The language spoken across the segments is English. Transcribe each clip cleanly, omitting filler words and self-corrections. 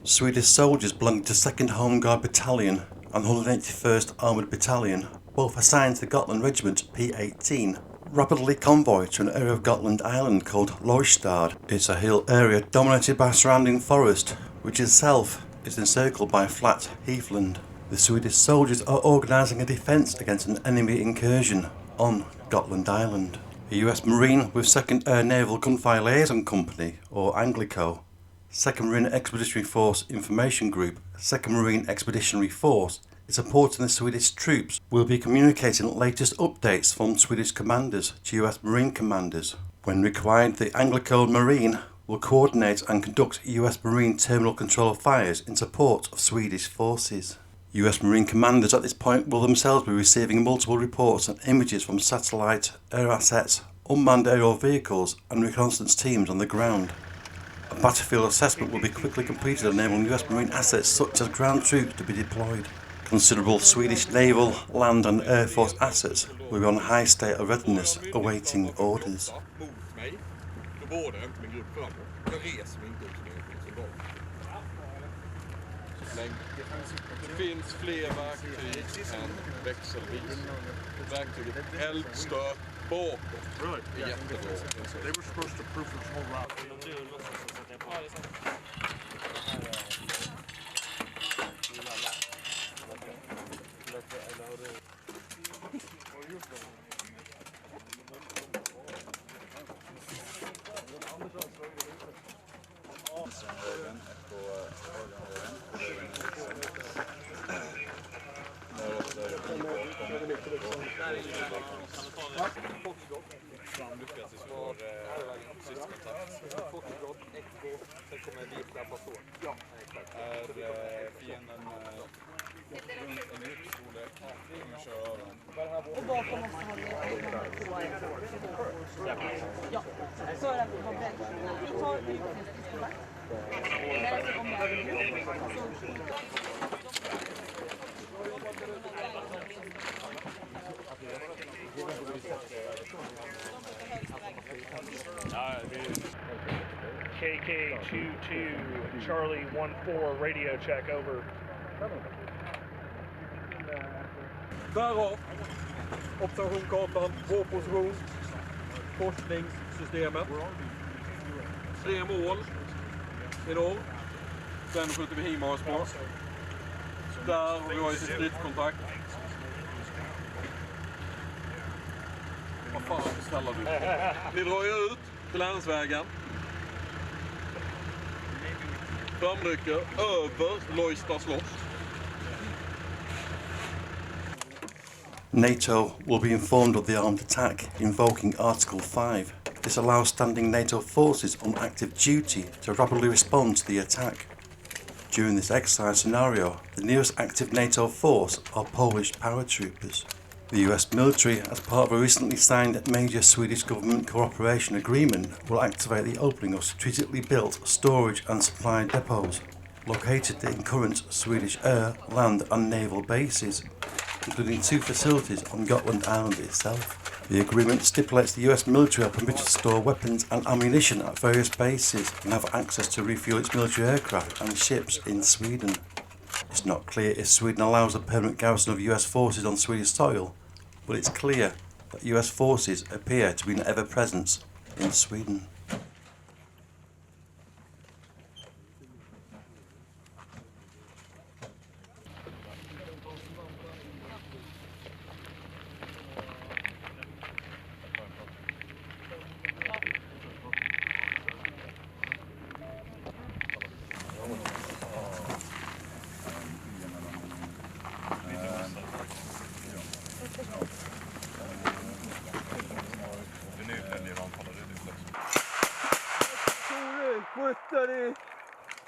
Swedish Soldiers belonging to 2nd Home Guard Battalion and 181st Armoured Battalion, both assigned to the Gotland Regiment P-18, rapidly convoy to an area of Gotland Island called Lojstad. It's a hill area dominated by surrounding forest, which itself is encircled by flat heathland. The Swedish soldiers are organising a defence against an enemy incursion on Gotland Island. A US Marine with 2nd Air-Naval Gunfire Liaison Company, or Anglico, 2nd Marine Expeditionary Force Information Group, 2nd Marine Expeditionary Force, is supporting the Swedish troops, will be communicating latest updates from Swedish commanders to US Marine commanders. When required, the Anglico Marine will coordinate and conduct US Marine terminal control of fires in support of Swedish forces. US Marine commanders at this point will themselves be receiving multiple reports and images from satellite, air assets, unmanned aerial vehicles and reconnaissance teams on the ground. A battlefield assessment will be quickly completed, enabling US Marine assets such as ground troops to be deployed. Considerable Swedish naval, land and air force assets will be on a high state of readiness, awaiting orders. Det finns fler verktyg än växelvis. Verktyget eldstört bakåt är jättebra. They were supposed to prove this whole route. KK-22, Charlie 14, radio check, over. Därav, observationskartan, vår position, korsningssystemet. 3 mål i norr. Sen skjuter vi HIMARS på. Där har vi varit i stridskontakt. Vad fan ställer du? Vi drar ju ut till länsvägen. Framrycker över Lojsta slott. NATO will be informed of the armed attack, invoking Article 5. This allows standing NATO forces on active duty to rapidly respond to the attack. During this exercise scenario, the nearest active NATO force are Polish paratroopers. The US military, as part of a recently signed major Swedish government cooperation agreement, will activate the opening of strategically built storage and supply depots located in current Swedish air, land and naval bases, including 2 facilities on Gotland Island itself. The agreement stipulates the US military are permitted to store weapons and ammunition at various bases and have access to refuel its military aircraft and ships in Sweden. It's not clear if Sweden allows a permanent garrison of US forces on Swedish soil, but it's clear that US forces appear to be an ever-presence in Sweden.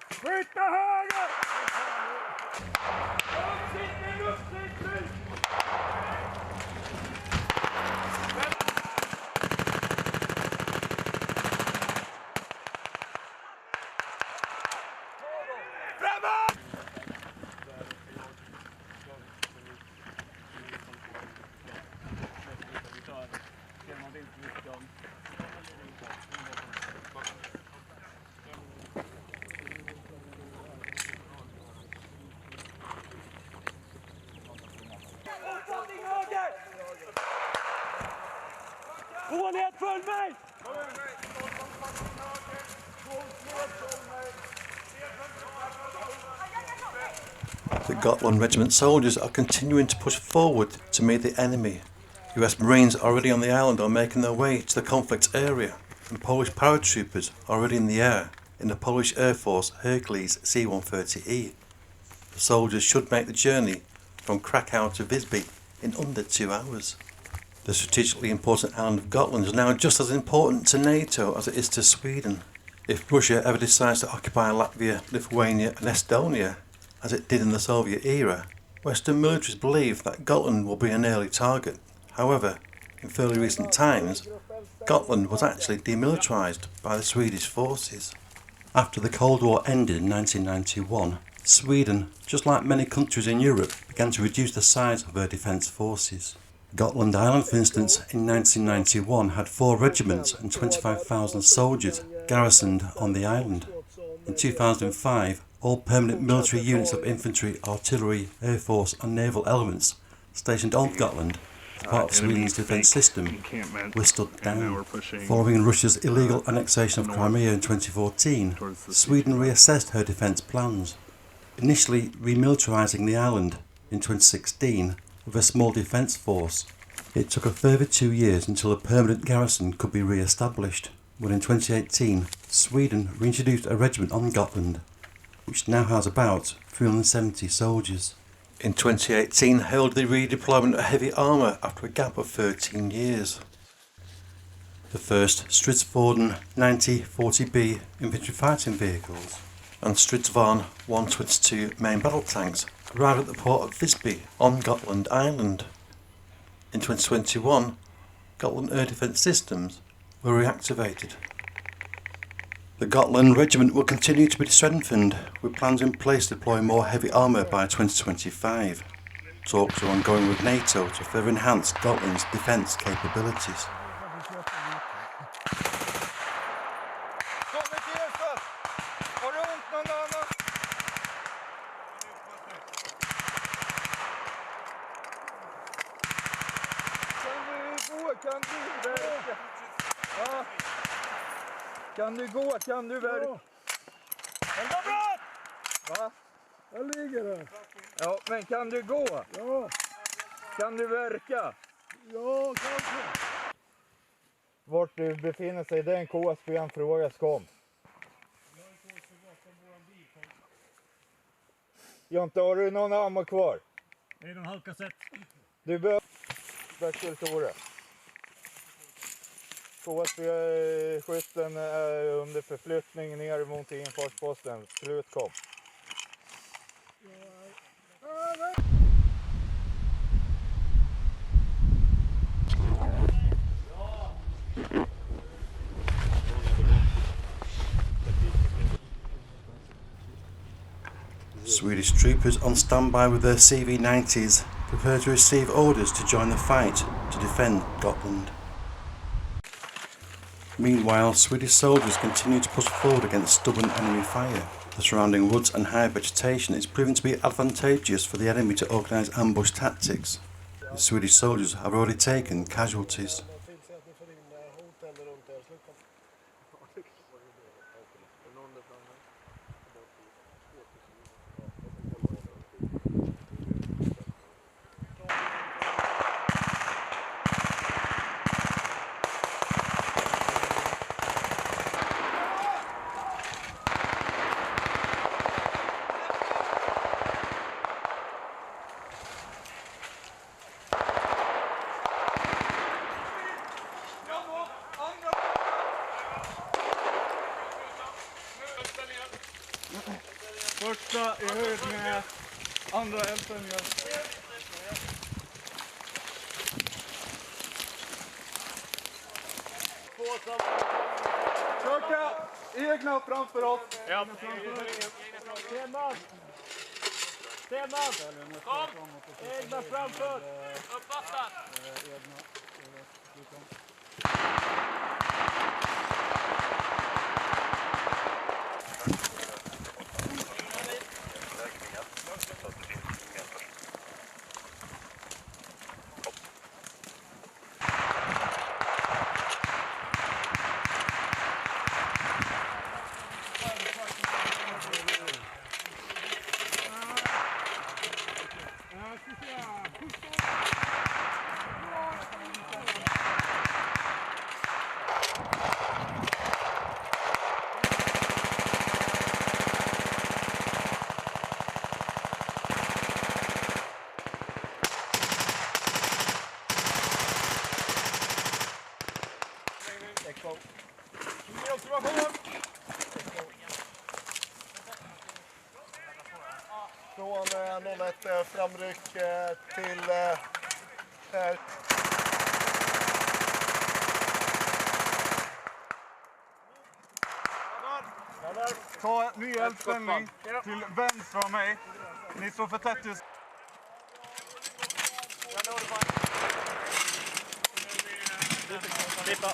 Flytta höger! The Gotland Regiment soldiers are continuing to push forward to meet the enemy. US Marines already on the island are making their way to the conflict area, and Polish paratroopers are already in the air in the Polish Air Force Hercules C-130E. The soldiers should make the journey from Krakow to Visby in under 2 hours. The strategically important island of Gotland is now just as important to NATO as it is to Sweden. If Russia ever decides to occupy Latvia, Lithuania and Estonia, as it did in the Soviet era, Western militaries believe that Gotland will be an early target. However, in fairly recent times, Gotland was actually demilitarised by the Swedish Forces. After the Cold War ended in 1991, Sweden, just like many countries in Europe, began to reduce the size of their defence forces. Gotland Island, for instance, in 1991 had 4 regiments and 25,000 soldiers garrisoned on the island. In 2005, all permanent military units of infantry, artillery, air force and naval elements stationed on Gotland as part of Sweden's defence system were stood down. Following Russia's illegal annexation of Crimea in 2014, Sweden reassessed her defence plans, initially remilitarising the island in 2016 with a small defence force. It took a further 2 years until a permanent garrison could be re-established, when in 2018 Sweden reintroduced a regiment on Gotland, which now has about 370 soldiers. In 2018 held the redeployment of heavy armour after a gap of 13 years. The first Stridsvagn 9040B infantry fighting vehicles and Stridsvagn 122 main battle tanks arrived at the port of Visby on Gotland Island. In 2021, Gotland air defence systems were reactivated. The Gotland Regiment will continue to be strengthened, with plans in place to deploy more heavy armour by 2025. Talks are ongoing with NATO to further enhance Gotland's defence capabilities. Kan du gå? Kan du verka? Va? Jag ligger där. Ja, men kan du gå? Ja. Kan du verka? Ja, kanske. Vart du befinner sig, det är en KSB, en fråga kom. Jonte, har du någon ammo kvar? Det är någon halvkassett. Du behöver växeltore. KSB-skytten är under förflyttning ner mot infartsposten. Slut kom. Swedish troopers on standby with their CV-90s prepare to receive orders to join the fight to defend Gotland. Meanwhile, Swedish soldiers continue to push forward against stubborn enemy fire. The surrounding woods and high vegetation is proving to be advantageous for the enemy to organise ambush tactics. The Swedish soldiers have already taken casualties. Första i höjd med andra hälften. Söka egna framför oss. Ja. Stenman! Stenman! Kom! Egna framför! Uppfattat! framryck till här. Ta ny eldställning till vänster av mig. Ni står för tätt just. Klippa.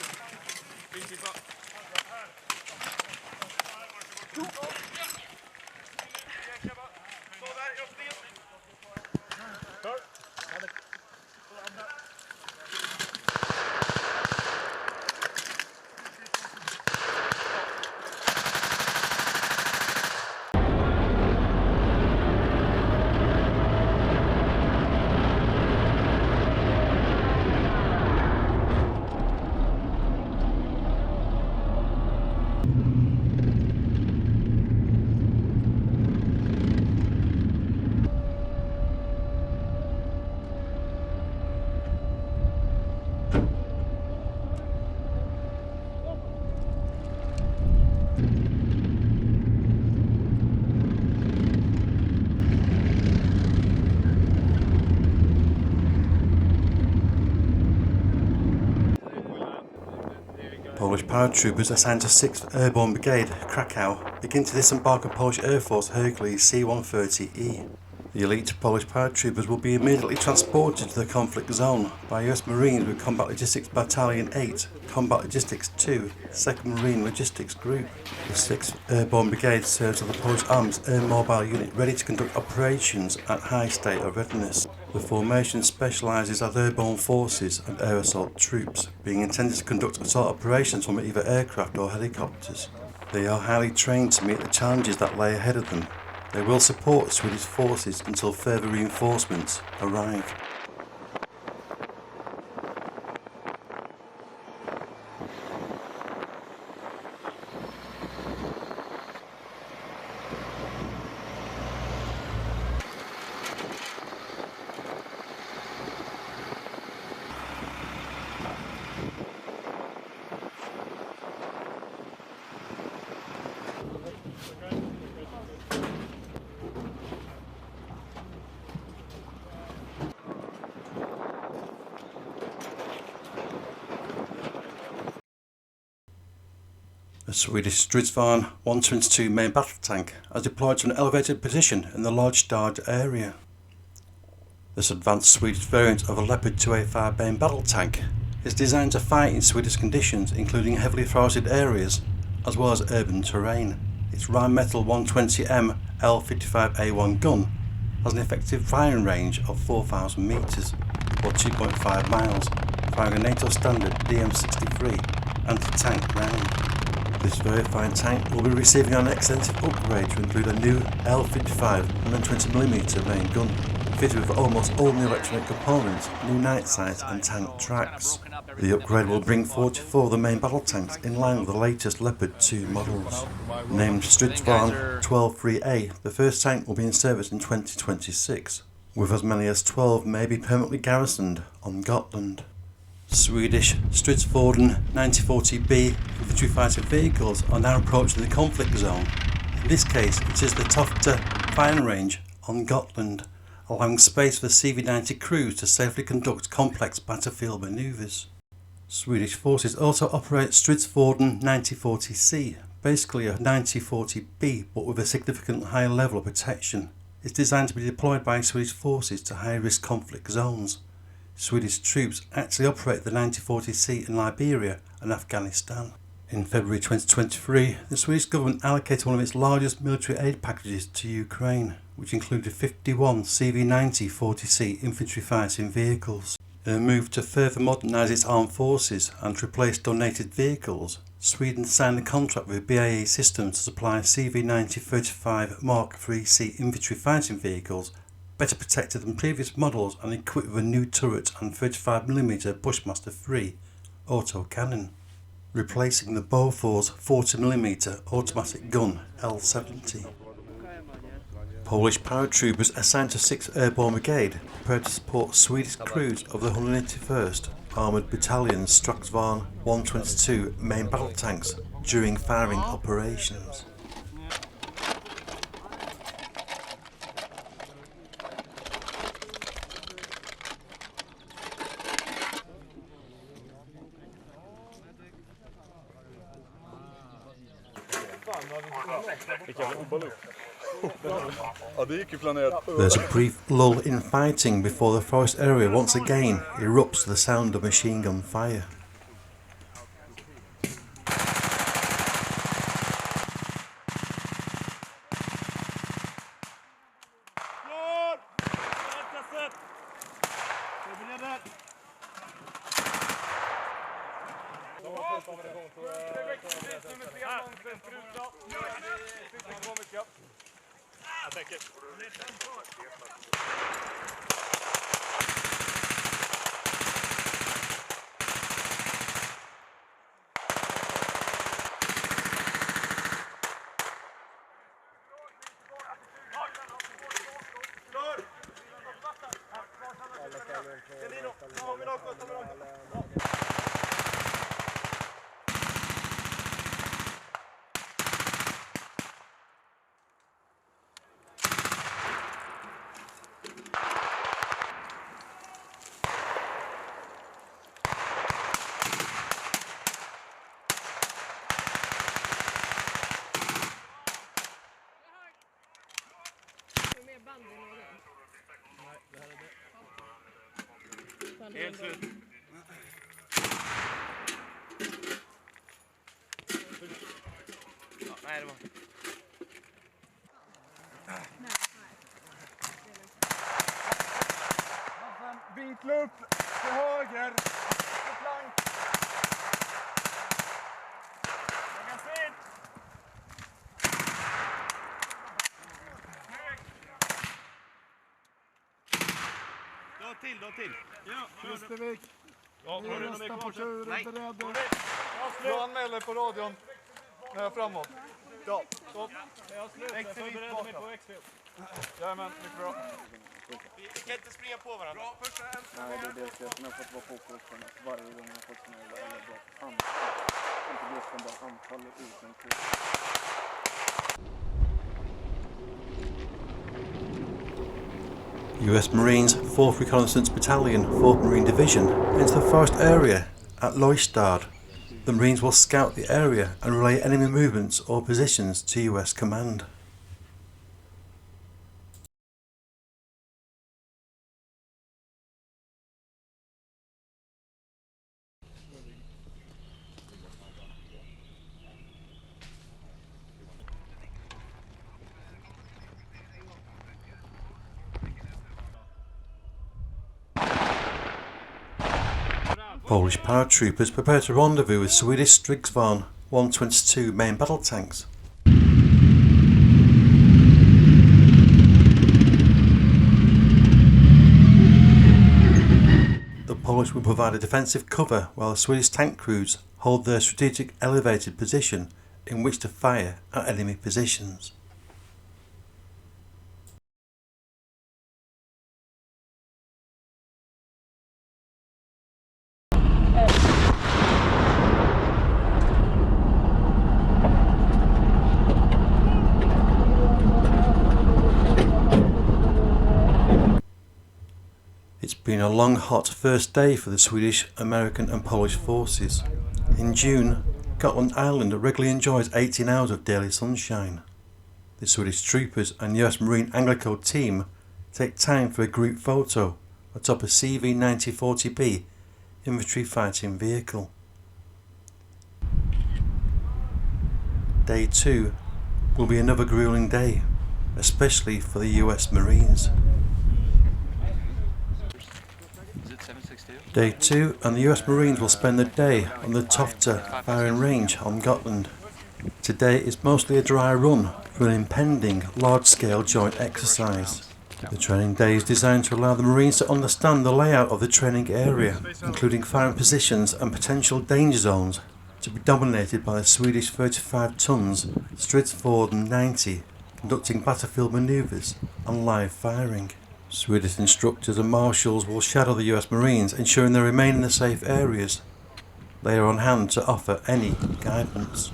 Polish paratroopers assigned to 6th Airborne Brigade, Krakow, begin to disembark a Polish Air Force Hercules C-130E. The elite Polish paratroopers will be immediately transported to the conflict zone by US Marines with Combat Logistics Battalion 8, Combat Logistics 2, 2nd Marine Logistics Group. The 6th Airborne Brigade serves as the Polish Army's air mobile unit ready to conduct operations at high state of readiness. The formation specialises as airborne forces and air assault troops, being intended to conduct assault operations from either aircraft or helicopters. They are highly trained to meet the challenges that lay ahead of them. They will support Swedish forces until further reinforcements arrive. The Swedish Stridsvagn 122 main battle tank has deployed to an elevated position in the Lodge Stad area. This advanced Swedish variant of a Leopard 2A5 main battle tank is designed to fight in Swedish conditions, including heavily forested areas as well as urban terrain. Its Rheinmetall 120M L55A1 gun has an effective firing range of 4,000 metres or 2.5 miles, firing a NATO standard DM63 anti-tank round. This very fine tank will be receiving an extensive upgrade to include a new L55 120mm main gun, fitted with almost all new electronic components, new night sights and tank tracks. The upgrade will bring 44 of the main battle tanks in line with the latest Leopard 2 models. Named Stridsvagn 123A, the first tank will be in service in 2026, with as many as 12 may be permanently garrisoned on Gotland. Swedish Stridsforden 9040B infantry fighter vehicles are now approaching the conflict zone. In this case, it is the Tofte firing range on Gotland, allowing space for the CV-90 crews to safely conduct complex battlefield manoeuvres. Swedish forces also operate Stridsforden 9040C, basically a 9040B but with a significant higher level of protection. It's designed to be deployed by Swedish forces to high-risk conflict zones. Swedish troops actually operate the 9040C in Liberia and Afghanistan. In February 2023, the Swedish government allocated one of its largest military aid packages to Ukraine, which included 51 CV-90 40C infantry fighting vehicles. In a move to further modernise its armed forces and to replace donated vehicles, Sweden signed a contract with BAE Systems to supply CV-90 35 Mark IIIC infantry fighting vehicles better protected than previous models and equipped with a new turret and 35mm Bushmaster 3 autocannon, replacing the Bofors 40mm automatic gun L70. Polish paratroopers assigned to 6th Airborne Brigade prepared to support Swedish crews of the 181st Armoured Battalion Stridsvagn 122 main battle tanks during firing operations. Ja, det gick ju planerat. There's a brief lull in fighting before the forest area once again erupts to the sound of machine gun fire. Helt slut. Ja, nej, det var... Vit lupp till höger. På flank. Magasin! Dra till. Ja, Västervik. Ja, Vi röstar på tur. Nej. Beredd. Du anmäler på radion. När jag är framåt. Ja, stopp. Jag förbereder mig på X-field. Jajamän, mycket bra. Vi kan inte springa på varandra. Bra, första en. Nej, det är det som jag har fått vara fokus på varje gång jag har fått såna eller bra anfall. Inte gruppen, bara anfall ut en kurs. US Marines 4th Reconnaissance Battalion, 4th Marine Division enter the forest area at Leuchtstad. The Marines will scout the area and relay enemy movements or positions to US command. Polish paratroopers prepare to rendezvous with Swedish Stridsvagn 122 main battle tanks. The Polish will provide a defensive cover while the Swedish tank crews hold their strategic elevated position in which to fire at enemy positions. It's been a long, hot first day for the Swedish, American and Polish forces. In June, Gotland Island regularly enjoys 18 hours of daily sunshine. The Swedish troopers and US Marine Anglo team take time for a group photo atop a CV-9040B infantry fighting vehicle. Day 2 will be another grueling day, especially for the US Marines. Day 2 and the US Marines will spend the day on the Tofta firing range on Gotland. Today is mostly a dry run for an impending large-scale joint exercise. The training day is designed to allow the Marines to understand the layout of the training area, including firing positions and potential danger zones, to be dominated by the Swedish 35 tons Stridsvagn 90 conducting battlefield manoeuvres and live firing. Swedish instructors and marshals will shadow the US Marines, ensuring they remain in the safe areas. They are on hand to offer any guidance.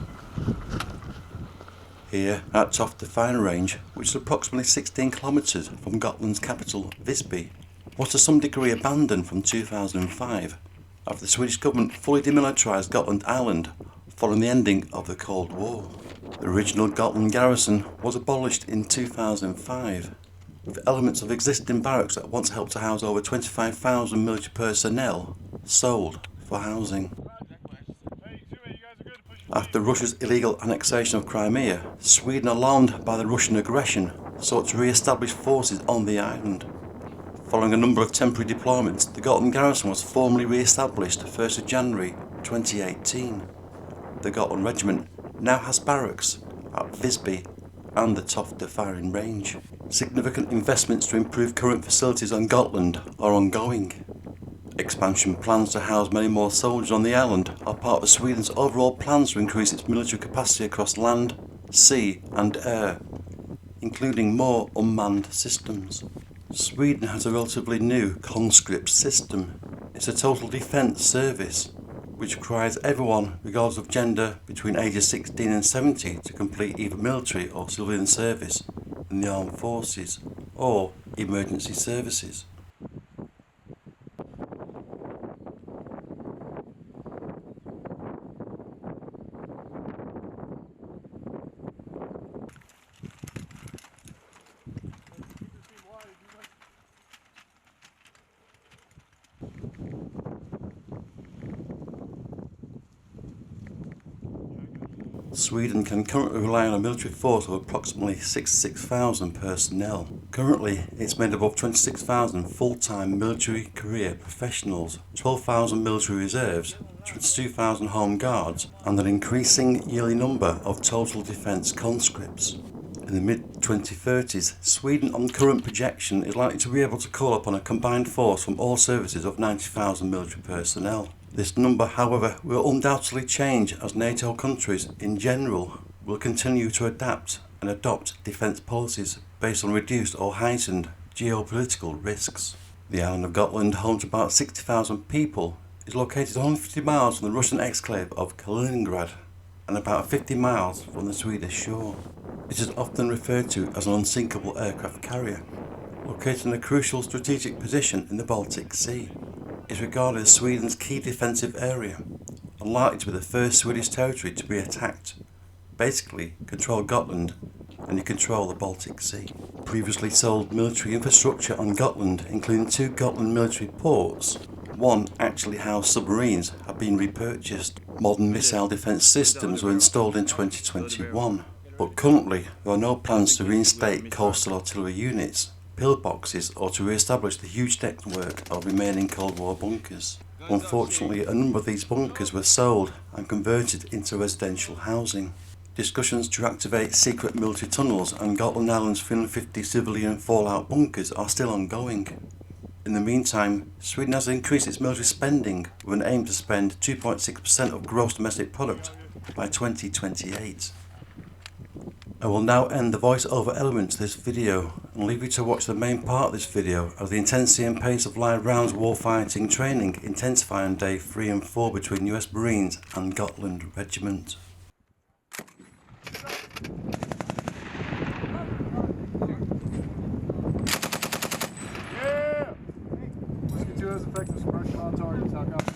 Here at Tofta firing range, which is approximately 16 kilometres from Gotland's capital Visby, was to some degree abandoned from 2005 after the Swedish government fully demilitarised Gotland Island following the ending of the Cold War. The original Gotland garrison was abolished in 2005, with elements of existing barracks that once helped to house over 25,000 military personnel sold for housing. After Russia's illegal annexation of Crimea, Sweden, alarmed by the Russian aggression, sought to re-establish forces on the island. Following a number of temporary deployments, the Gotland garrison was formally re-established 1st of January 2018. The Gotland Regiment now has barracks at Visby and the Tofte firing range. Significant investments to improve current facilities on Gotland are ongoing. Expansion plans to house many more soldiers on the island are part of Sweden's overall plans to increase its military capacity across land, sea and air, including more unmanned systems. Sweden has a relatively new conscript system. It's a total defence service, which requires everyone, regardless of gender, between ages 16 and 70 to complete either military or civilian service in the armed forces or emergency services. Sweden can currently rely on a military force of approximately 66,000 personnel. Currently, it's made up of 26,000 full-time military career professionals, 12,000 military reserves, 22,000 home guards, and an increasing yearly number of total defence conscripts. In the mid-2030s, Sweden, on current projection, is likely to be able to call upon a combined force from all services of 90,000 military personnel. This number, however, will undoubtedly change as NATO countries in general will continue to adapt and adopt defence policies based on reduced or heightened geopolitical risks. The island of Gotland, home to about 60,000 people, is located 150 miles from the Russian exclave of Kaliningrad and about 50 miles from the Swedish shore. It is often referred to as an unsinkable aircraft carrier, located in a crucial strategic position in the Baltic Sea. Is regarded as Sweden's key defensive area and likely to be the first Swedish territory to be attacked. Basically, control Gotland and you control the Baltic Sea. Previously sold military infrastructure on Gotland, including 2 Gotland military ports, one actually housed submarines, have been repurchased. Modern missile defence systems were installed in 2021, but currently there are no plans to reinstate coastal artillery units, pillboxes, or to re-establish the huge network of remaining Cold War bunkers. Unfortunately, a number of these bunkers were sold and converted into residential housing. Discussions to activate secret military tunnels and Gotland Island's 350 civilian fallout bunkers are still ongoing. In the meantime, Sweden has increased its military spending with an aim to spend 2.6% of gross domestic product by 2028. I will now end the voice-over element to this video and leave you to watch the main part of this video as the intensity and pace of live rounds warfighting training intensify on day 3 and 4 between US Marines and Gotland Regiment. Yeah! Whiskey 2 has effective suppression on targets. How copy?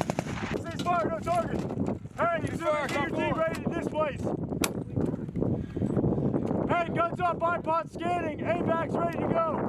Ceasefire, no target! Hey, you get your team ready to displace! Hey, guns up, bipod scanning, AVAC's ready to go!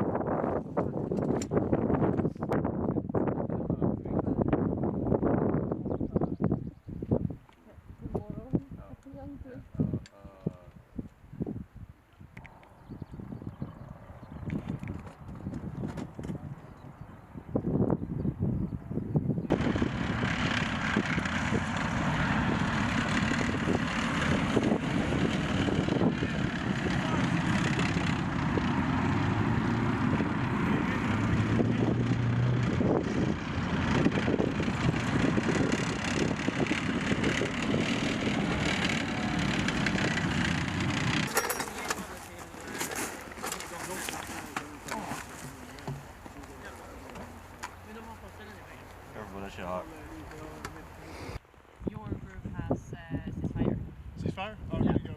Your group has ceasefire. Ceasefire? Oh, good to go.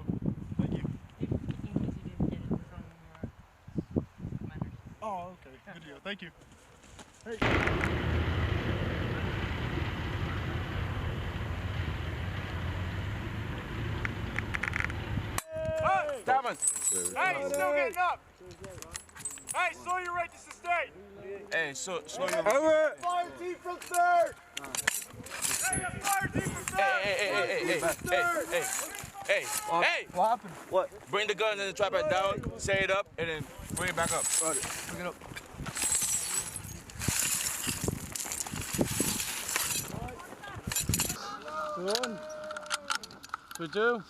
Thank you. In case you didn't get it from your commanders. Oh, okay. Good to go. Thank you. Hey. coming. Hey, he's still getting up. Hey, slow your rate to sustain. Hey, slow your Fire team from third! Hey, fire team from third. Hey. What happened? What? Bring the gun and the tripod down, set it up, and then bring it back up. Bring it up. One, 2, 2,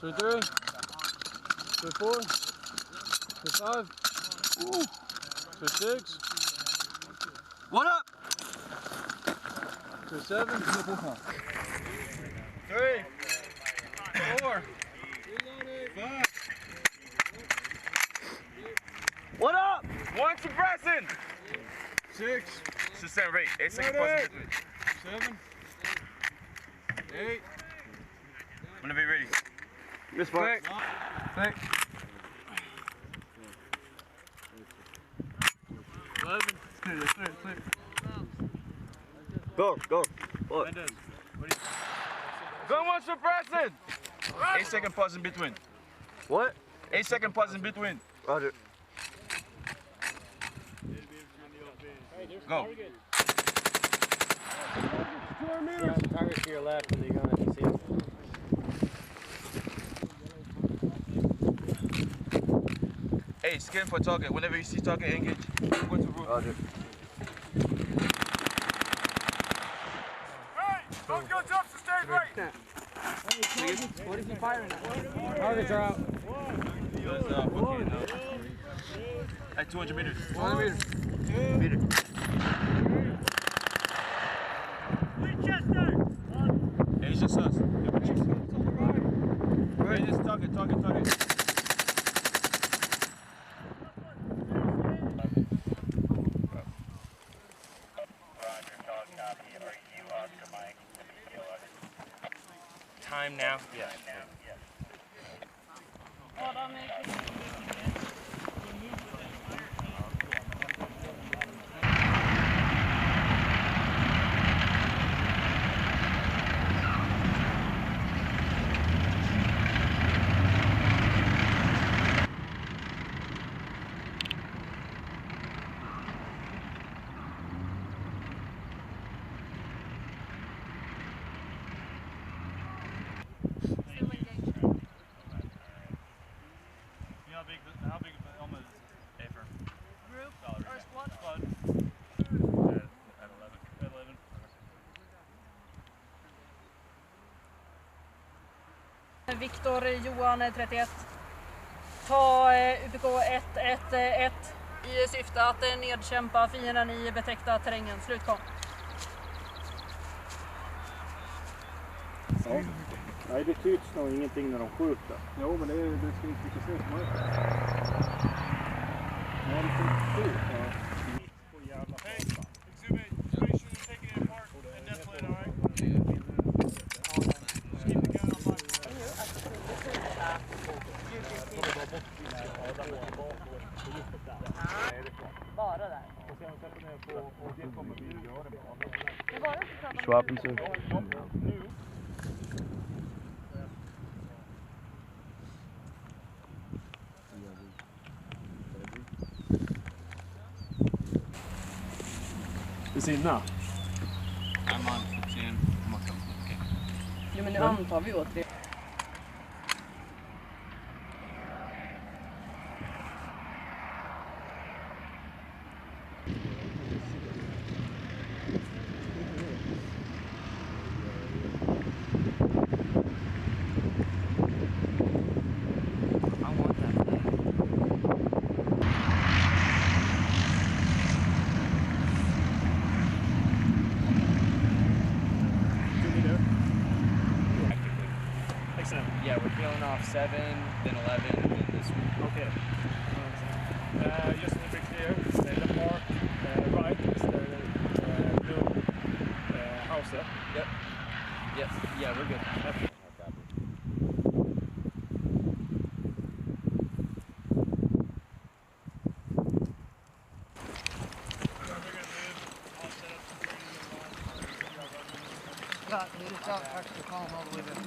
3, 3, 4, 5, 6. What up? 7, 3, 4, 5. What up? One suppressing. 6, Sustain rate. 8 seconds pause in between. 7, 8. Whenever you're ready. This way. Back. 11. Clear. Go. What? Gun one suppressing. 8 second pause in between. What? 8 second pause in between. Roger. Go. Target to your left and you're gonna see it. Hey, scan for target. Whenever you see target, engage. Go to room. Roger. Hey, don't go up, sustain rate. What is he firing at? Targets are out. At 200 meters. 100 meters. Winchester. Hey, it's just us. Hey, just target. Time now? Yeah. How big of an Elma is A for? Group or squad? Squad. At 11. Viktor Johan 31. Ta UPK 111 i syfte att nedkämpa fienden i betäckta terrängen. Slutkom. Nej, det tycks nog ingenting när de skjuter. Jo, men det ska inte lika snett som det. Ja, det är stort. Hey, exhibit. Make sure you're taking it apart and definitely, all right? Just keep the gun on my Bara där. Det var inte samma. Swappen så. Sinna. I'm on 10. I'm on okay. Jo, men nu antar vi åt det. Yeah, we're peeling off 7, then 11, and then this one. Okay. Just to be clear, the park right is the blue house there. Yep. Yes. Yeah, we're good. Got it. It's out. Actually, calm all the way down.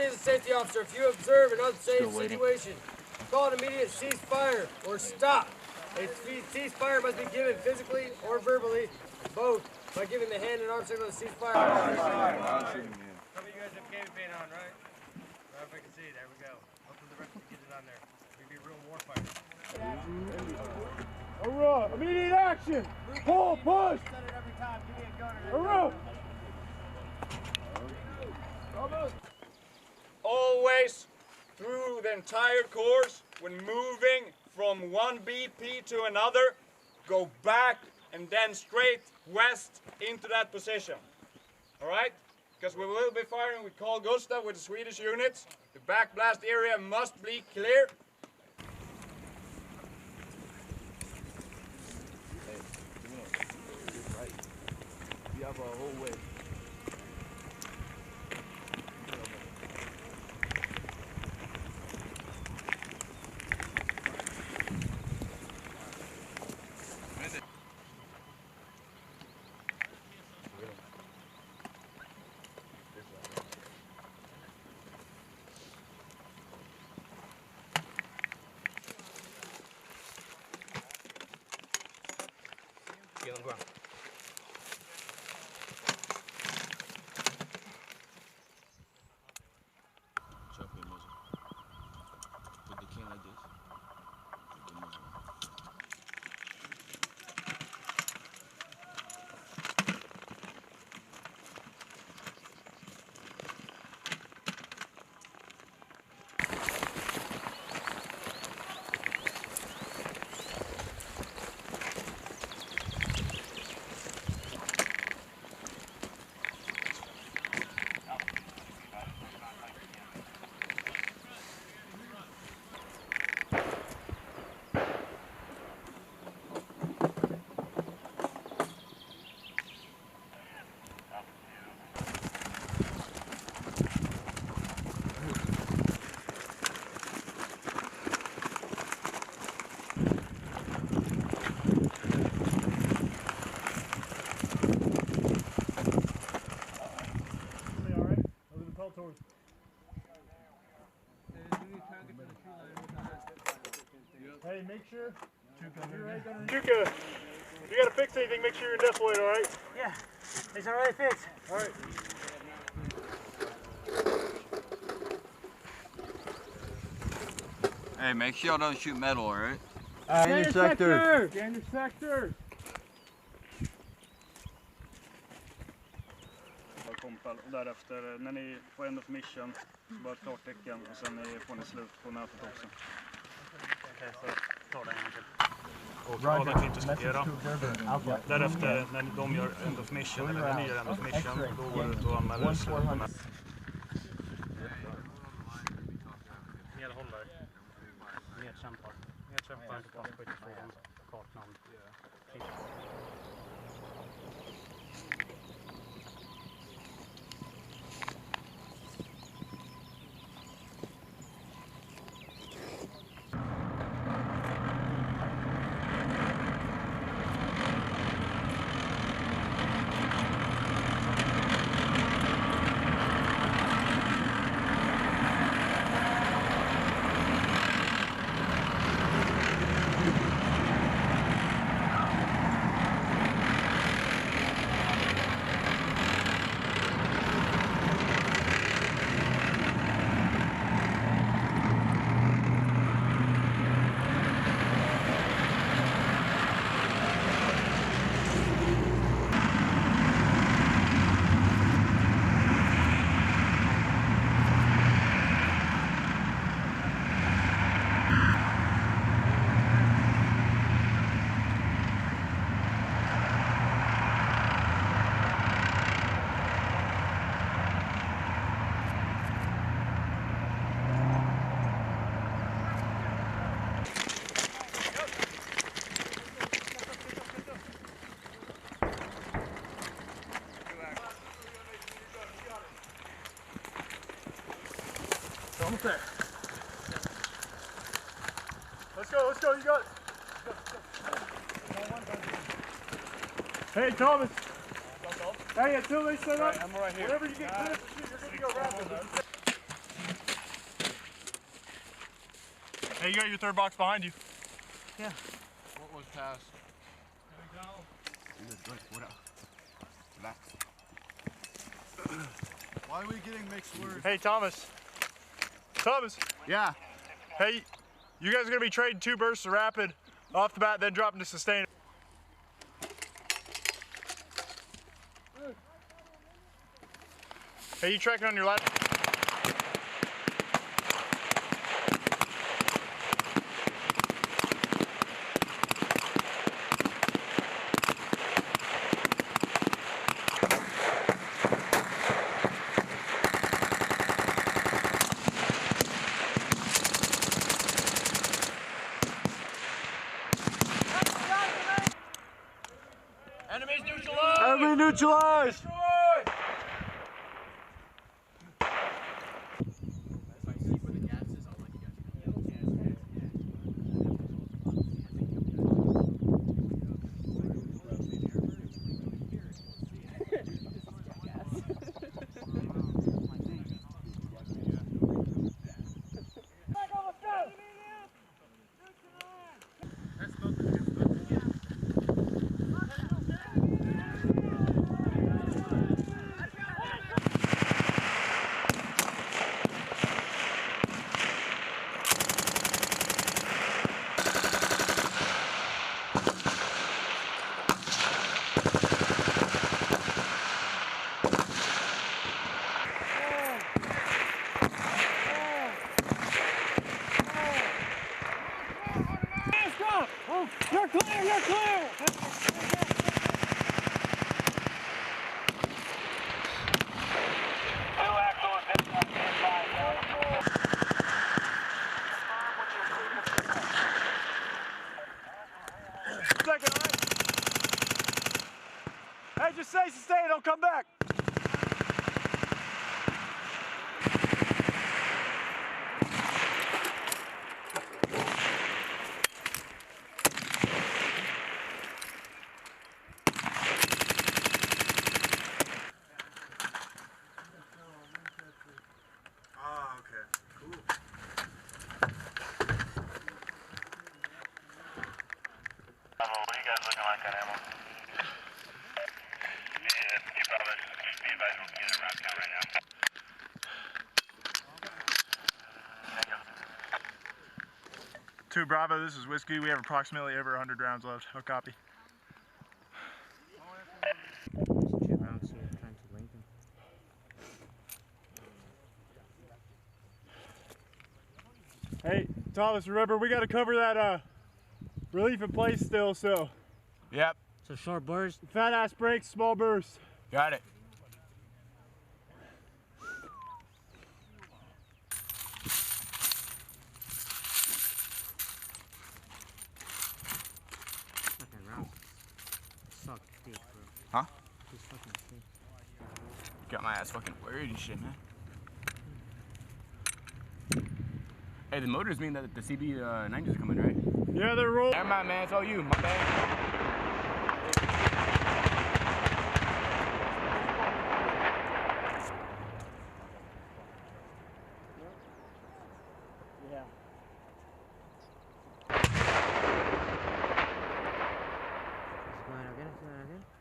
as a safety officer, if you observe an unsafe situation, call an immediate ceasefire or stop. A ceasefire must be given physically or verbally, both, by giving the hand and arm signal to ceasefire. Some of you guys have candy paint on, right? I don't know if I can see. There we go. Hopefully the rest of you get it on there. You'll be a real warfighter. Alright, immediate action! Pull, push! Alright! Always through the entire course, when moving from one BP to another, go back and then straight west into that position. Alright? Because we will be firing with Carl Gustaf with the Swedish units. The backblast area must be clear. You have a whole way. Genomgång. Chop your muzzle. Put the can like this. Put the muzzle. Hey, make sure. Chuka, if you gotta fix anything, make sure you're in deployed, alright? Yeah, it's already fixed. Alright. Hey, make sure y'all don't shoot metal, alright? Stay in your sector! Stay in your sector! Och därefter, när ni får end of mission, så bara klartecken och sen får ni slut på mötet också. Okej, så ta det en gång till. Och vad ni inte ska göra. Därefter, när de gör end of mission, eller när ni gör end of mission, då går det ut och anmäler slut. Medhållare. Medkämpar. Medkämpar på passkyttefordon. Kartnamn. Almost there. Let's go, you got it. Hey, Thomas. Hey, until they set up, whenever you get clear for shoot, you're good to go rapid. Hey, you got your third box behind you. Yeah. What was tasked? Why are we getting mixed words? Hey, Thomas. Thomas. Yeah. Hey, you guys are gonna be trading 2 bursts of rapid off the bat, then dropping to sustain. Hey, you tracking on your ladder? Enemies neutralized! Enemy neutralized! You're clear! You're clear! Second, all right? Hey, just stay sustained, I'll come back. Ah, okay. Cool. What are you guys looking like on ammo? Yeah, you probably be advised we'll get a round count right now. Two Bravo, this is Whiskey. We have approximately over 100 rounds left. Oh, copy. Hey, Thomas, remember we got to cover that relief in place still, so. Yep. So short burst. Fat ass breaks, small bursts. Got it. Fucking round. Suck dick, bro. Huh? Just fucking dick. Got my ass fucking worried and shit, man. Hey, the motors mean that the CB90s are coming, right? Yeah, they're rolling. Never mind, man. It's all you. My bad. Yeah.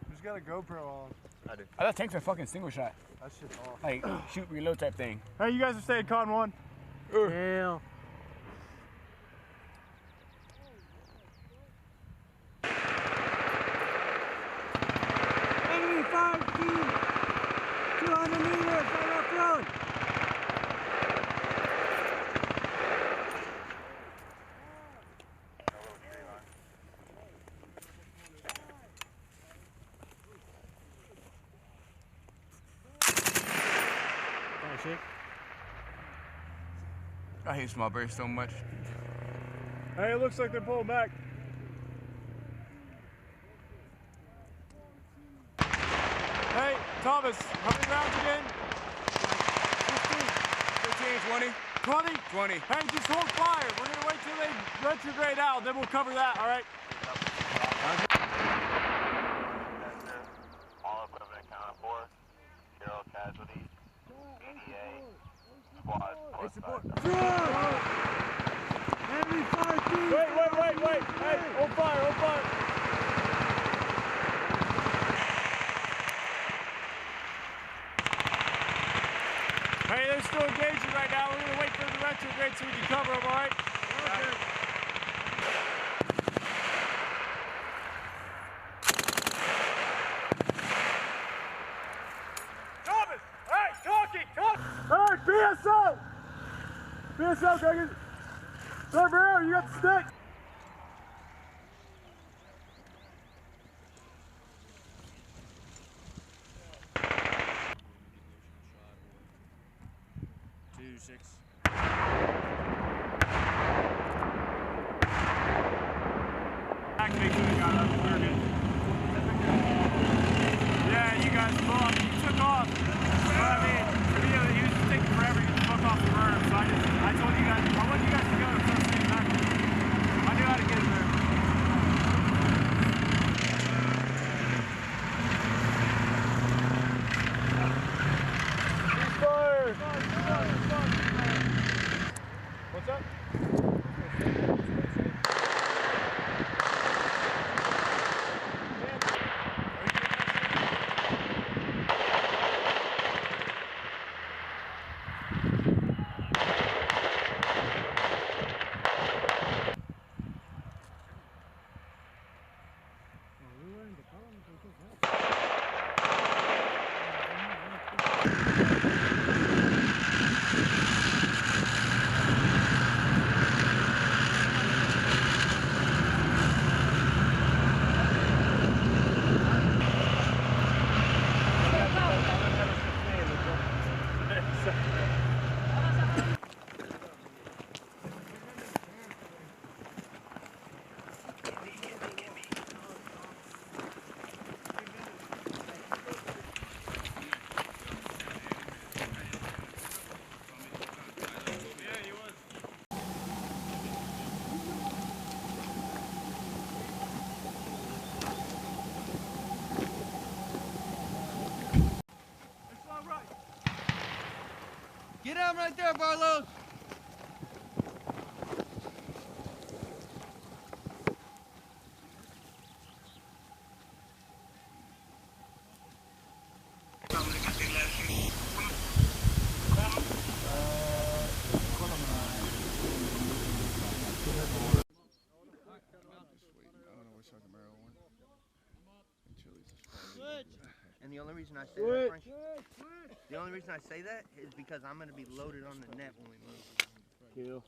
Who's got a GoPro on? I do. I thought tanks are fucking single shot. That shit's off. Like, shoot, reload type thing. Hey, you guys are staying con 1. Hell. Enemy 5 feet! 200 meters right up front! I hate small bursts so much. Hey, it looks like they're pulling back. Hey, Thomas, how many rounds again? 15, 20. 20? 20. Hey, just hold fire. We're going to wait till they retrograde out, then we'll cover that, all right? All equipment accounted for. 0 casualties. EDA. Squad. Hey, support. Side. Enemy Wait. Hey, hold fire. Hey, they're still engaging right now. We're going to wait for the retrograde so we can cover them, all right? Okay. Thomas! Hey, talking! All right, BSO! BSO, Cookie! Server air, you got the stick! Yeah, you guys took off. But I mean, for you, he was just taking forever to fuck off the berm. So I told you guys, I want you guys to go to first thing back. I knew how to get in there. What's up? Get him right there, Barlow! And the only reason I say that, Frank, the only reason I say that is because I'm going to be loaded on the net when we move. Kill.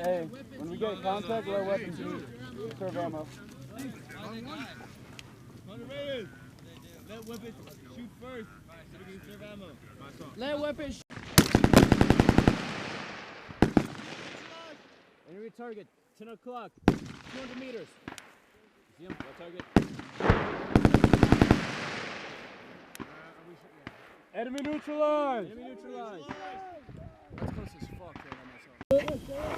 Hey, when we get contact, let weapons serve ammo. Let weapons shoot first so we can serve ammo. Let weapons enemy target, 10 o'clock, 200 meters. See him? What target? Enemy neutralized! Enemy neutralized! That's close as fuck right on myself.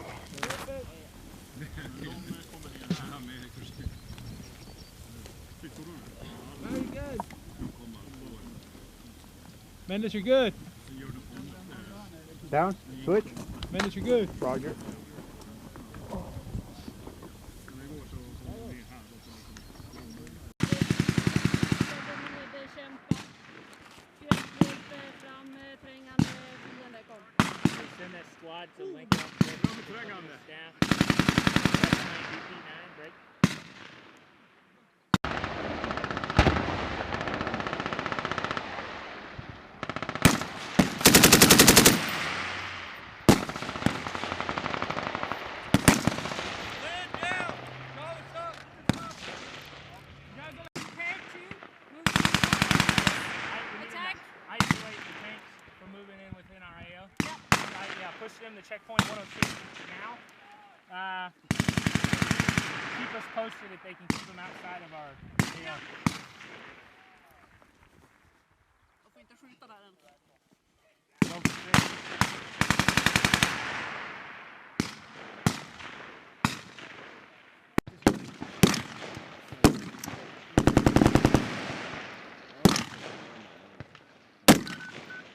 Very good. Mendes, you're good. Down. Switch. Mendes, you're good. Roger. Send that squad to link up with the staff. Break. Push them to checkpoint 106 now. Keep us posted if they can keep them outside of our AO. De får inte skjuta där än.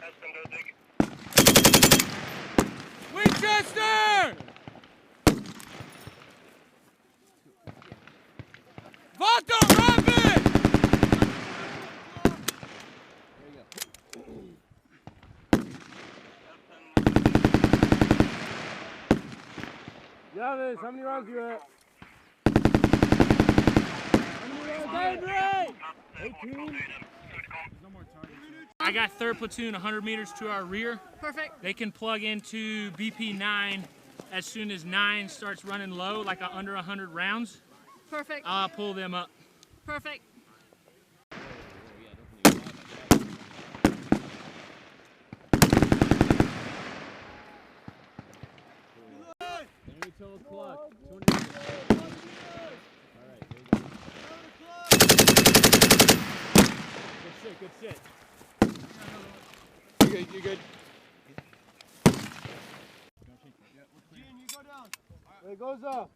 That's been good, dig. Travis, how many rounds you at? How 18. I got 3rd platoon 100 meters to our rear. Perfect. They can plug into BP 9 as soon as 9 starts running low, like under 100 rounds. Perfect. I'll pull them up. Perfect. Good shit. You good? You good? Gene, you go down. Hey, goes up.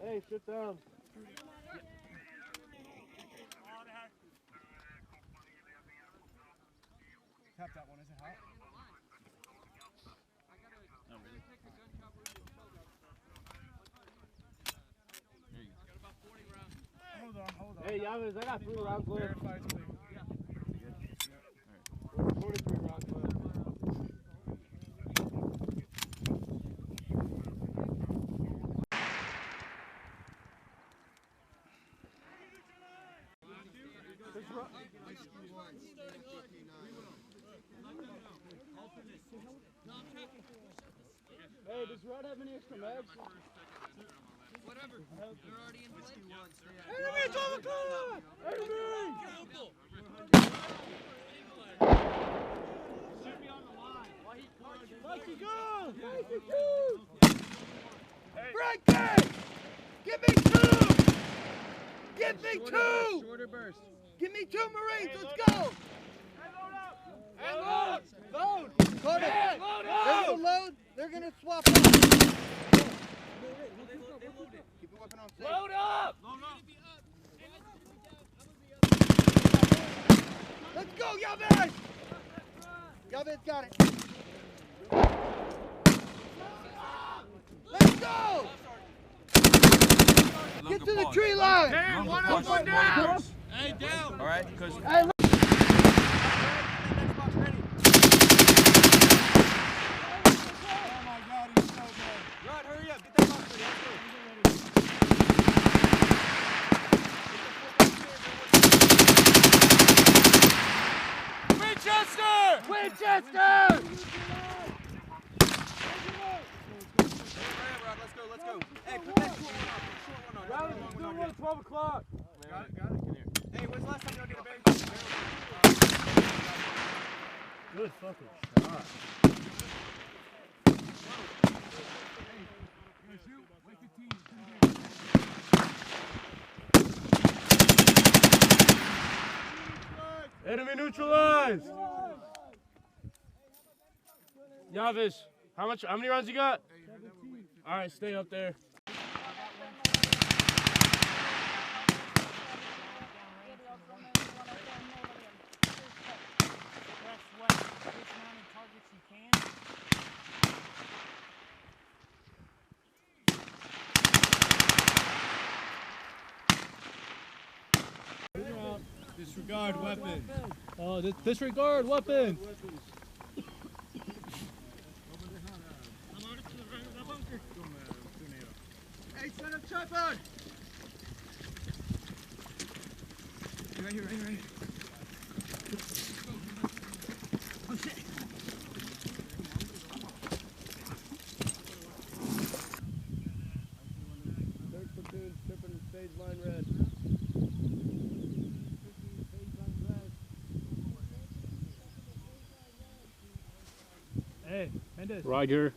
Hey, sit down. Tap that one, is it hot? Hold on. Hey, Yavis, I got 3 rounds left. Verify it's clear. 43 rounds left. Hey, does Rod have any extra meds? Whatever. You're already in play. Enemy 12 o'clock! Enemy! Should be on the line. Why he Mikey, go! Mikey, shoot! Frankie! Give me 2! Give me 2! Shorter burst. Give me 2 Marines, let's go! And load! Load! Load it! There's a load, they're gonna swap up. Keep the weapon on safe. Load up! Let's go, Yavis! Yavis got it. Let's go! Get to the tree line! Hey, one up, one down! Hey, down! Alright, because Hey, Rod, hurry up. Get that box ready. Winchester! Winchester! Let's go. Hey, put that short one on. Let's do one at 12 o'clock. Got it. Come here. Hey, when's the last time y'all did a barrel? Good fucking shot. Enemy neutralized! Yavis, how many rounds you got? 17. Alright, stay up there. Disregard weapon. Oh, disregard weapon. Hey, set up chopper! Right here. Oh shit! Third platoon, tripping stage line red. Hey, Mendes. Roger.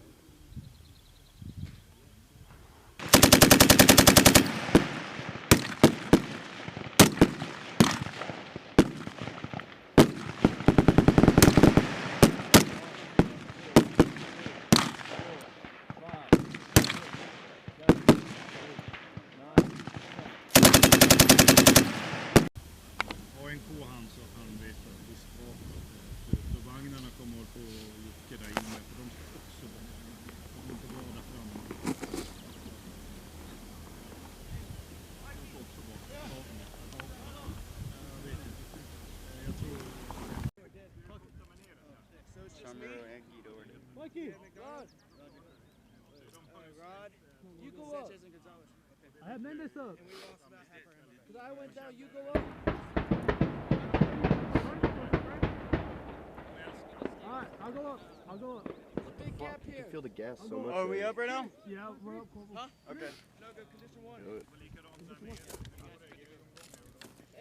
Han så han vet att vi ska för vagnarna kommer på Jocke där inne för de ska också de inte vara där framme. De får också vara jag vet inte. Jag tror So it's just me? Mikey, Rod. Rod, you go up. I have Mendes up. Because I went down, you go up. Alright, I'll go up. I'll go up. Big gap here. I can feel the gas so much. Are we right up right now? Yeah, we're up. Huh? Okay. No, good. Condition one.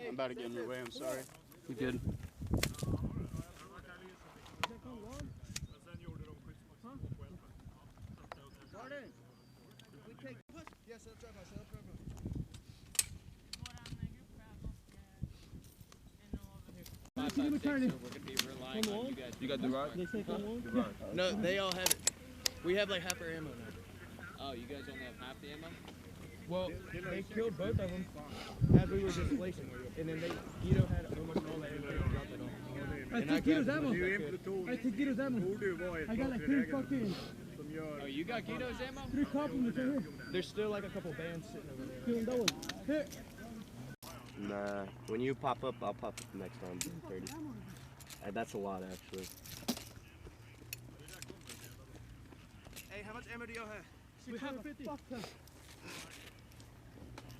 I'm about to get in your way, I'm sorry. You good? Garden. We take push. Yes, I'll try myself. We're gonna be relying on you guys. You got the rod? They say come on? No, they all have it. We have like half our ammo now. Oh, you guys only have half the ammo? Well, they killed both of them as we were displacing, and then Guido had almost all the ammo. I took Guido's ammo. I got like 3 fucking... Oh, you got Guido's ammo? 3 compliments right here. There's still like a couple bands sitting over there. Killing that one. Here. Nah, when you pop up, I'll pop up next time. 30. That's a lot, actually. Hey, how much ammo do y'all have? We have 50.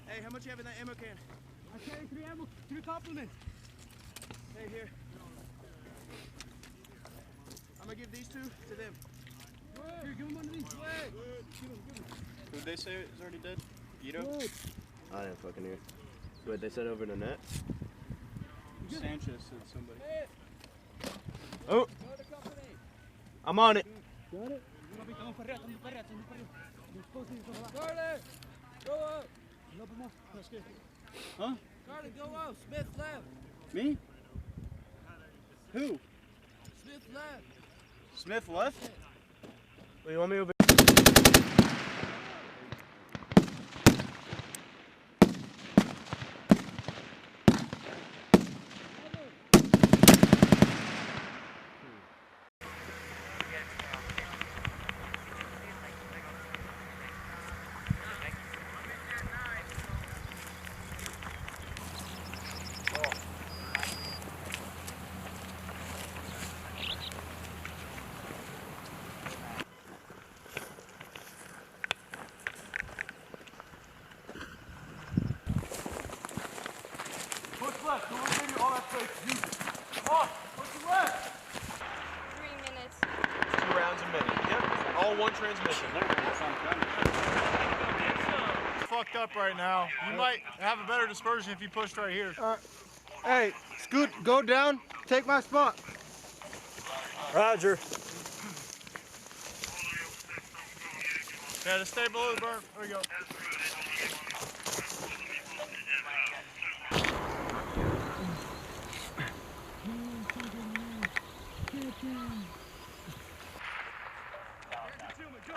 Hey, how much you have in that ammo can? I carry 3 ammo, 3 compliments. Hey, here. I'm gonna give these 2 to them. Here, give them one of these. Give them. Who'd they say is already dead? Guido? I didn't fucking hear. Wait, they said over the net? Sanchez said somebody. Oh! I'm on it! Got it? Garden, go up. Huh? Garden, go up. Smith left. Me? Who? Smith left. Smith left? Wait, you want me over? left. So we're giving you all that space. You. Off. Push it left. 3 minutes. 2 rounds a minute. Yep. All one transmission. Fucked up right now. You might have a better dispersion if you pushed right here. Hey, Scoot, go down. Take my spot. Roger. Yeah, to stay below the berm. There we go.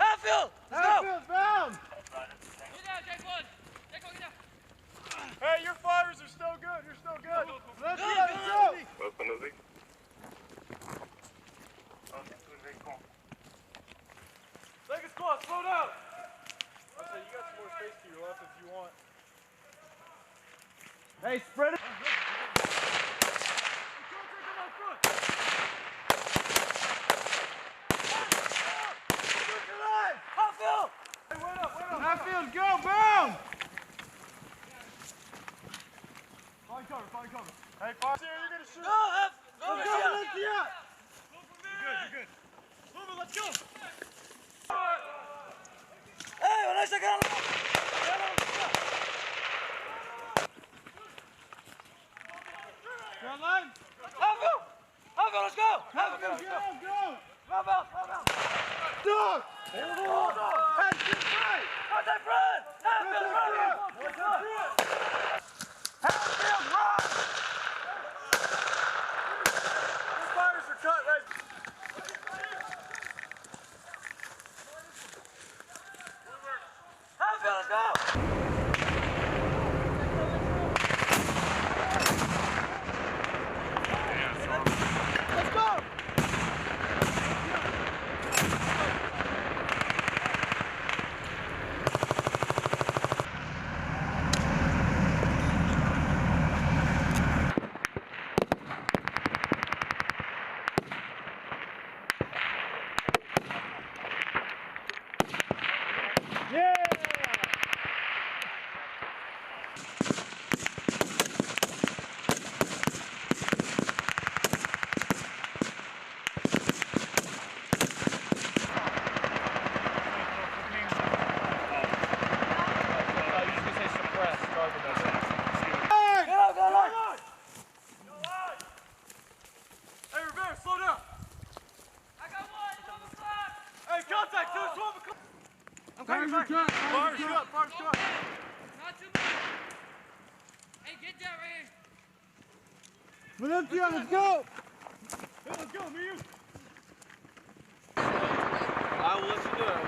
Outfield! Outfield's bound! Hey, your fires are still good. You're still good. Let's go. Take a squad, slow down. I said you got some more space to your left if you want. Hey, spread it. Outfield! Hey, wait up. Outfield, go, bound! Find cover. Hey, Fox, here, you're gonna shoot. Go, F! Go, let's go, let's go! You're good. Move it, let's go! Hey, when I say go! Ground line! Outfield, let's go! Outfield, go! Outfield! Dog! Hold on! Hey, shoot front! Contact front! Outfield, run! Outfield, run! These fires are cut right. Outfield, let's go! Let's go! Valencia, let's go! Hey, let's go, me and you. I will let you know.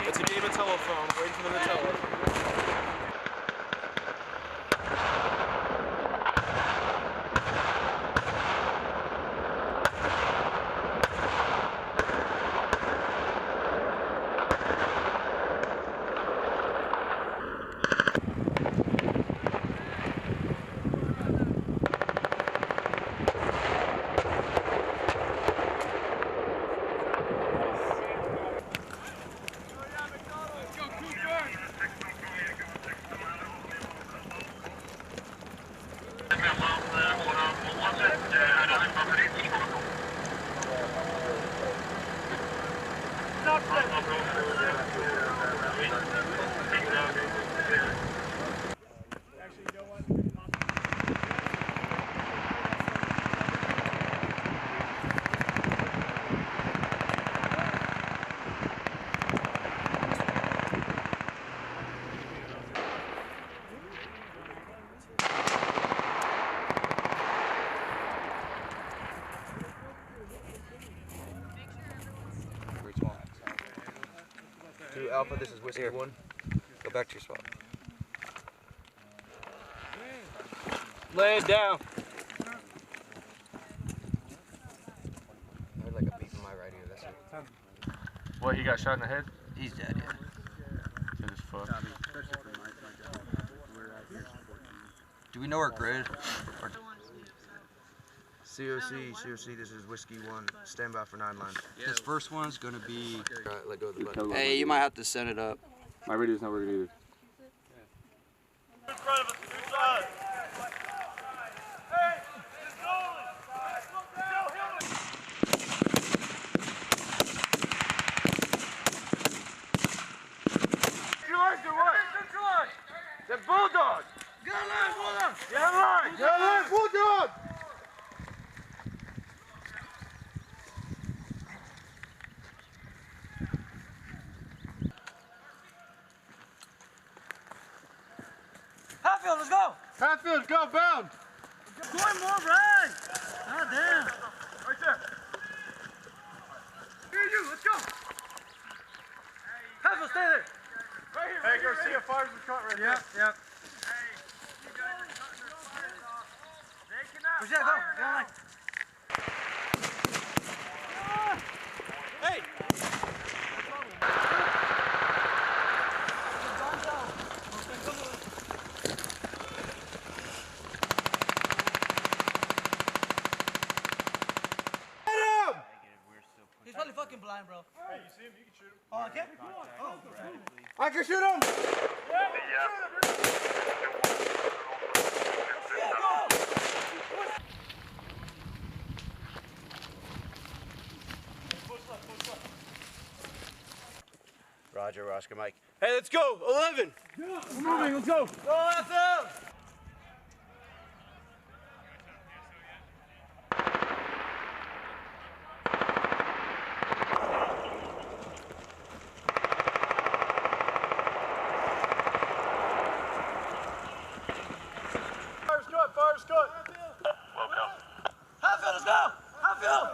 It's a game of telephone. Waiting for them to tell us. Alpha, this is Whiskey 1. Go back to your spot. Lay it down. I heard like a beep in my right ear, that's it. What, he got shot in the head? He's dead, yeah. Good as fuck. Do we know our grid? Or... COC, this is Whiskey 1. Stand by for 9 line. This first one's gonna be... Alright, let go of the button. Hey, you might have to send it up. My radio's not working either. In front of us, two sides. Hey, it's going. Neutralized or what? Neutralized. The bulldog. Get in line, bulldog. Get in line. Get in line, bulldog. Hatfield, let's go. Hatfield, go, bound! Going more right. God damn. Right there. Here you, let's go. Hatfield, stay there. Right here. Hey, Garcia, fires the cut right there. Yep. Hey, you guys are cutting their fires off. They cannot fire now. Hey. He's probably fucking blind, bro. Hey, you see him? You can shoot him. Oh, I can? Oh, I can shoot him! Roger, Oscar Mike. Hey, let's go. 11. We're moving, let's go. Go, FM. Fire's cut. Hatfield, let's go. Hatfield.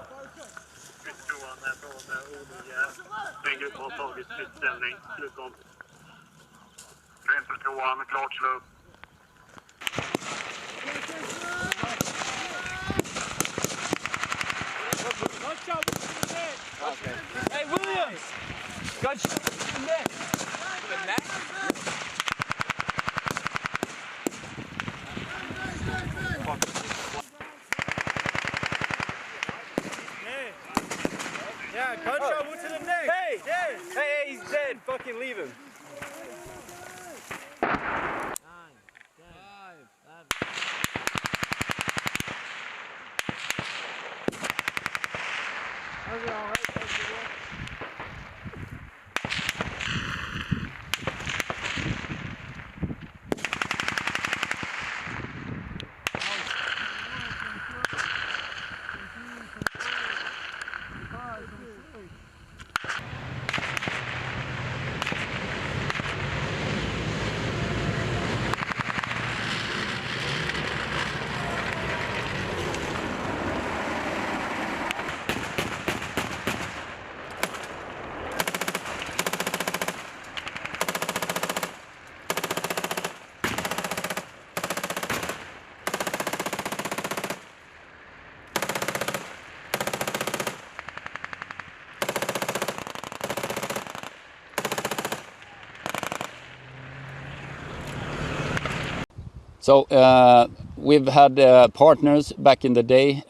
Den gruppen har tagit stridsställning. Slutom. Vänster tvåan, klart slut. Hey, Williams. Gunshot to the neck. The neck? Yeah, gunshot went to the neck. Hey, he's dead. Fucking leave him. 9, 10, 5, 11. So we've had partners back in the day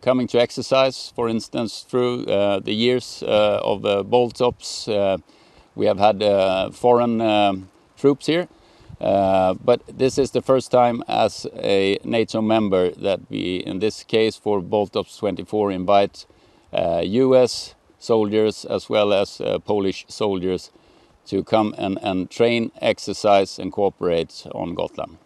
coming to exercise, for instance, through the years of Baltops. We have had foreign troops here, but this is the first time as a NATO member that we, in this case for Baltops 24, invite US soldiers as well as Polish soldiers to come and train, exercise and cooperate on Gotland.